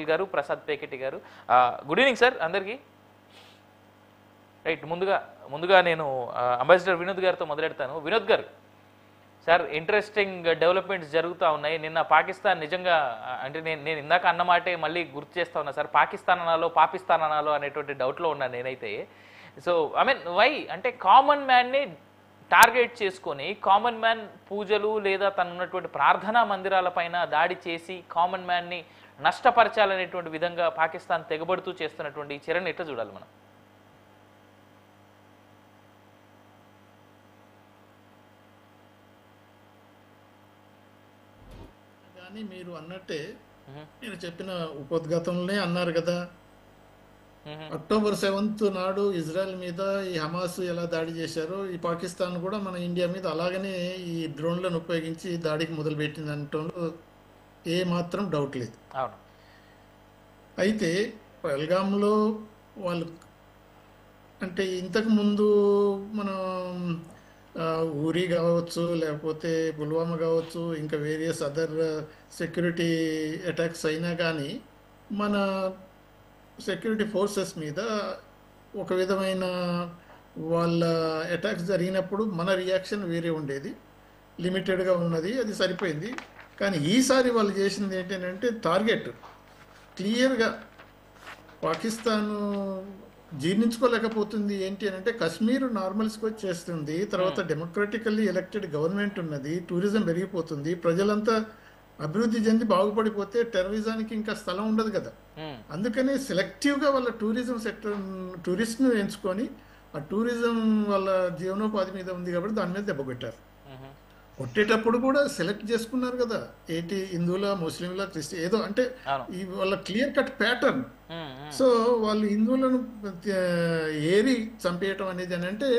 గారు ప్రసాద్ పేకెట్టి గారు good evening sir అందరికీ రైట్ ముందుగా నేను అంబాసిడర్ వినోద్ గారితో మొదలెడతాను. వినోద్ గారు సార్ ఇంట్రెస్టింగ్ డెవలప్మెంట్స్ జరుగుతూ ఉన్నాయి. నిన్న పాకిస్తాన్ నిజంగా అంటే నేను ఇందాక అన్నమాటే మళ్ళీ గుర్తు చేస్తా ఉన్నా సార్, పాకిస్తాన్ అనాలో పాకిస్తాన్ అనాలో అనేటువంటి డౌట్లో ఉన్నాను నేనైతే. సో ఐ మీన్ వై అంటే కామన్ మ్యాన్ని టార్గెట్ చేసుకొని కామన్ మ్యాన్ పూజలు లేదా తను ఉన్నటువంటి ప్రార్థనా మందిరాల పైన దాడి చేసి కామన్ మ్యాన్ని నష్టపరచాలనేటువంటి విధంగా పాకిస్తాన్ తెగబడుతూ చేస్తున్నటువంటి ఈ చర్యను ఎట్లా చూడాలి మనం? కానీ మీరు అన్నట్టే నేను చెప్పిన ఉపోద్ఘాతంలోనే అన్నారు కదా, అక్టోబర్ 7th నాడు ఇజ్రాయెల్ మీద ఈ హమాస్ ఎలా దాడి చేశారో ఈ పాకిస్తాన్ కూడా మన ఇండియా మీద అలాగనే ఈ డ్రోన్లను ఉపయోగించి దాడికి మొదలుపెట్టింది అనటంలో ఏ మాత్రం డౌట్ లేదు. అవును. అయితే పహల్గామ్లో వాళ్ళు అంటే ఇంతకు ముందు మనం ఊరి కావచ్చు, లేకపోతే పుల్వామా కావచ్చు, ఇంకా వేరియస్ అదర్ సెక్యూరిటీ అటాక్స్ అయినా కానీ మన సెక్యూరిటీ ఫోర్సెస్ మీద ఒక విధమైన వాళ్ళ అటాక్స్ జరిగినప్పుడు మన రియాక్షన్ వేరే ఉండేది, లిమిటెడ్గా ఉన్నది, అది సరిపోయింది. కానీ ఈసారి వాళ్ళు చేసింది ఏంటంటే టార్గెట్ క్లియర్గా పాకిస్తాను జీర్ణించుకోలేకపోతుంది. ఏంటి అని అంటే కశ్మీర్ నార్మల్స్కి వచ్చేస్తుంది, తర్వాత డెమోక్రటికల్లీ ఎలక్టెడ్ గవర్నమెంట్ ఉన్నది, టూరిజం పెరిగిపోతుంది, ప్రజలంతా అభివృద్ధి చెంది బాగుపడిపోతే టెర్రరిజానికి ఇంకా స్థలం ఉండదు కదా. అందుకని సెలెక్టివ్గా వాళ్ళ టూరిజం సెక్టర్ టూరిస్ట్ను ఎంచుకొని ఆ టూరిజం వాళ్ళ జీవనోపాధి మీద ఉంది కాబట్టి దాని మీద దెబ్బ పెట్టారు. కొట్టేటప్పుడు కూడా సెలెక్ట్ చేసుకున్నారు కదా, ఏంటి హిందువుల, ముస్లింల, క్రిస్టియన్ ఏదో అంటే ఈ వాళ్ళ క్లియర్ కట్ ప్యాటర్న్. సో వాళ్ళు హిందువులను ఏరి చంపేయటం అనేది అని అంటే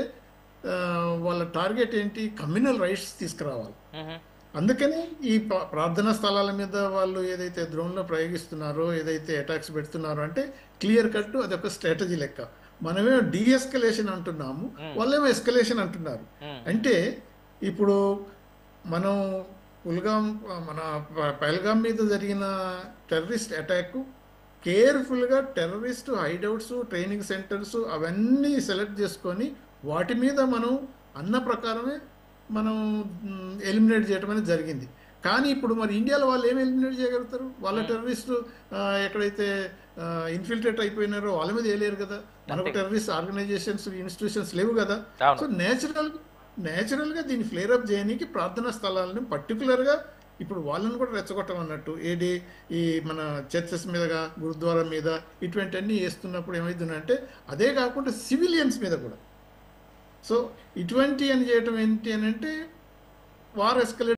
వాళ్ళ టార్గెట్ ఏంటి, కమ్యూనల్ రైట్స్ తీసుకురావాలి. అందుకని ఈ ప్రార్థనా స్థలాల మీద వాళ్ళు ఏదైతే డ్రోన్లో ప్రయోగిస్తున్నారో, ఏదైతే అటాక్స్ పెడుతున్నారో అంటే క్లియర్ కట్ అదొక స్ట్రాటజీ లెక్క. మనమేమో డీఎస్కలేషన్ అంటున్నాము, వాళ్ళేమో ఎస్కలేషన్ అంటున్నారు. అంటే ఇప్పుడు మనం మన పహల్గామ్ మీద జరిగిన టెర్రరిస్ట్ అటాక్ కేర్ఫుల్గా టెర్రరిస్ట్ హైడౌట్స్, ట్రైనింగ్ సెంటర్స్ అవన్నీ సెలెక్ట్ చేసుకొని వాటి మీద మనం అన్న ప్రకారమే మనం ఎలిమినేట్ చేయడం అనేది జరిగింది. కానీ ఇప్పుడు మరి ఇండియాలో వాళ్ళు ఏమి ఎలిమినేట్ చేయగలుగుతారు? వాళ్ళ టెర్రరిస్టు ఎక్కడైతే ఇన్ఫిల్ట్రేట్ అయిపోయినారో వాళ్ళ మీద వేయలేరు కదా. మనకు టెర్రరిస్ట్ ఆర్గనైజేషన్స్, ఇన్స్టిట్యూషన్స్ లేవు కదా. సో నేచురల్గా దీన్ని ఫ్లేరప్ చేయడానికి ప్రార్థనా స్థలాలను పర్టికులర్గా ఇప్పుడు వాళ్ళని కూడా రెచ్చగొట్టమన్నట్టు ఏది ఈ మన చర్చెస్ మీదగా, గురుద్వారా మీద ఇటువంటివన్నీ వేస్తున్నప్పుడు ఏమవుతుందంటే అదే కాకుండా సివిలియన్స్ మీద కూడా. సో ఇటువంటి అని చేయటం ఏంటి అని అంటే వార్ ఎస్కలేట్